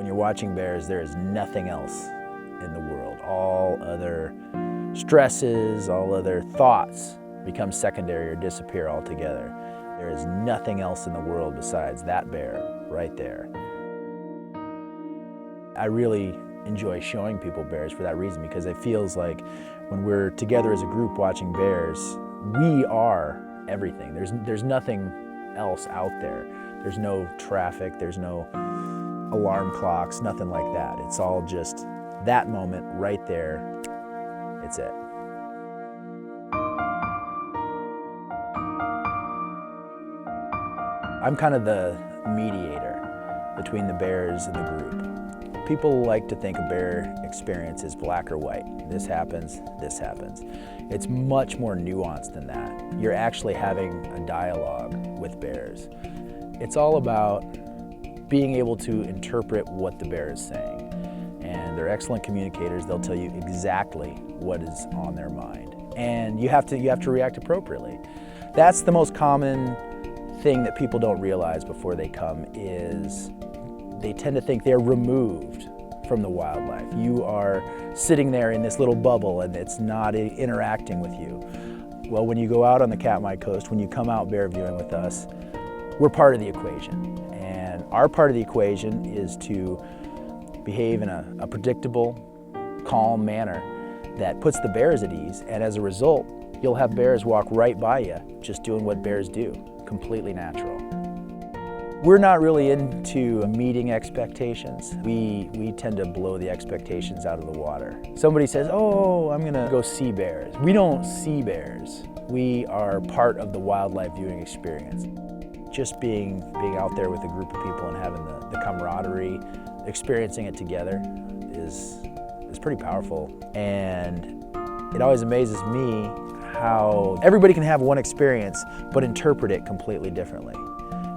you're watching bears, there is nothing else in the world. All other stresses, all other thoughts become secondary or disappear altogether. There is nothing else in the world besides that bear right there. I really enjoy showing people bears for that reason, because it feels like when we're together as a group watching bears, we are everything. There's nothing else out there. There's no traffic, there's no alarm clocks, nothing like that. It's all just that moment right there. It's it. I'm kind of the mediator between the bears and the group. People like to think a bear experience is black or white. This happens, this happens. It's much more nuanced than that. You're actually having a dialogue with bears. It's all about being able to interpret what the bear is saying. And they're excellent communicators. They'll tell you exactly what is on their mind. And you have to react appropriately. That's the most common thing that people don't realize before they come, is they tend to think they're removed from the wildlife. You are sitting there in this little bubble and it's not interacting with you. Well, when you go out on the Katmai coast, when you come out bear viewing with us, we're part of the equation. And our part of the equation is to behave in a predictable, calm manner that puts the bears at ease. And as a result, you'll have bears walk right by you, just doing what bears do, completely natural. We're not really into meeting expectations. We tend to blow the expectations out of the water. Somebody says, oh, I'm gonna go see bears. We don't see bears. We are part of the wildlife viewing experience. Just being out there with a group of people and having the camaraderie, experiencing it together is pretty powerful. And it always amazes me how everybody can have one experience but interpret it completely differently.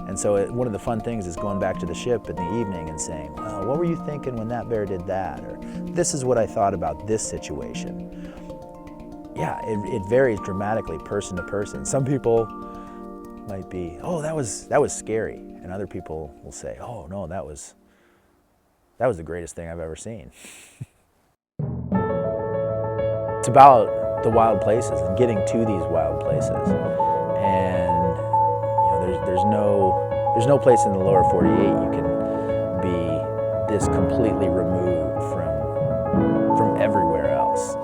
And so one of the fun things is going back to the ship in the evening and saying, well, what were you thinking when that bear did that? Or this is what I thought about this situation. Yeah, it varies dramatically person to person. Some people might be, oh, that was scary. And other people will say, oh no, that was the greatest thing I've ever seen. It's about the wild places and getting to these wild places. And there's no place in the lower 48 you can be this completely removed from everywhere else.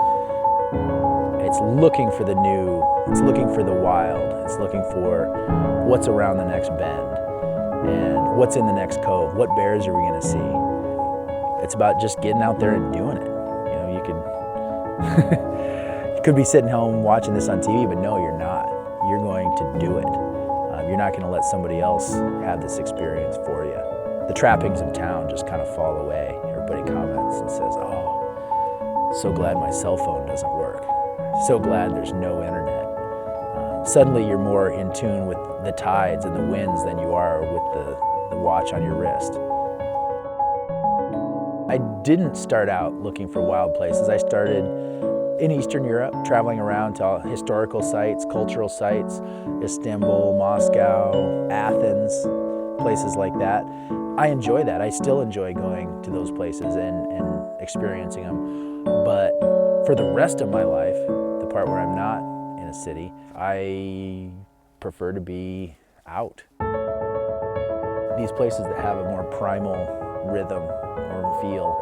It's looking for the new, it's looking for the wild, it's looking for what's around the next bend and what's in the next cove, what bears are we gonna see. It's about just getting out there and doing it. You know, you could, you could be sitting home watching this on TV, but no, you're not. You're going to do it. You're not going to let somebody else have this experience for you. The trappings of town just kind of fall away. Everybody comments and says, oh, so glad my cell phone doesn't work. So glad there's no internet. Suddenly you're more in tune with the tides and the winds than you are with the watch on your wrist. I didn't start out looking for wild places. I started in Eastern Europe, traveling around to historical sites, cultural sites, Istanbul, Moscow, Athens, places like that. I enjoy that. I still enjoy going to those places and experiencing them. But for the rest of my life, the part where I'm not in a city, I prefer to be out. These places that have a more primal rhythm or feel,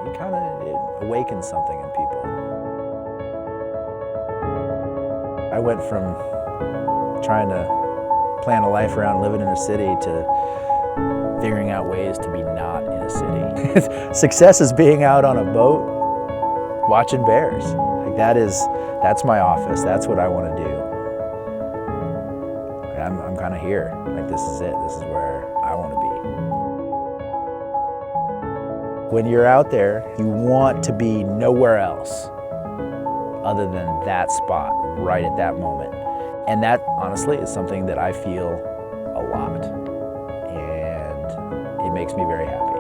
it awakens something in people. I went from trying to plan a life around living in a city to figuring out ways to be not in a city. Success is being out on a boat, watching bears. Like that's my office. That's what I want to do. I'm kind of here. Like this is it. This is where I want to be. When you're out there, you want to be nowhere else other than that spot right at that moment. And that, honestly, is something that I feel a lot. And it makes me very happy.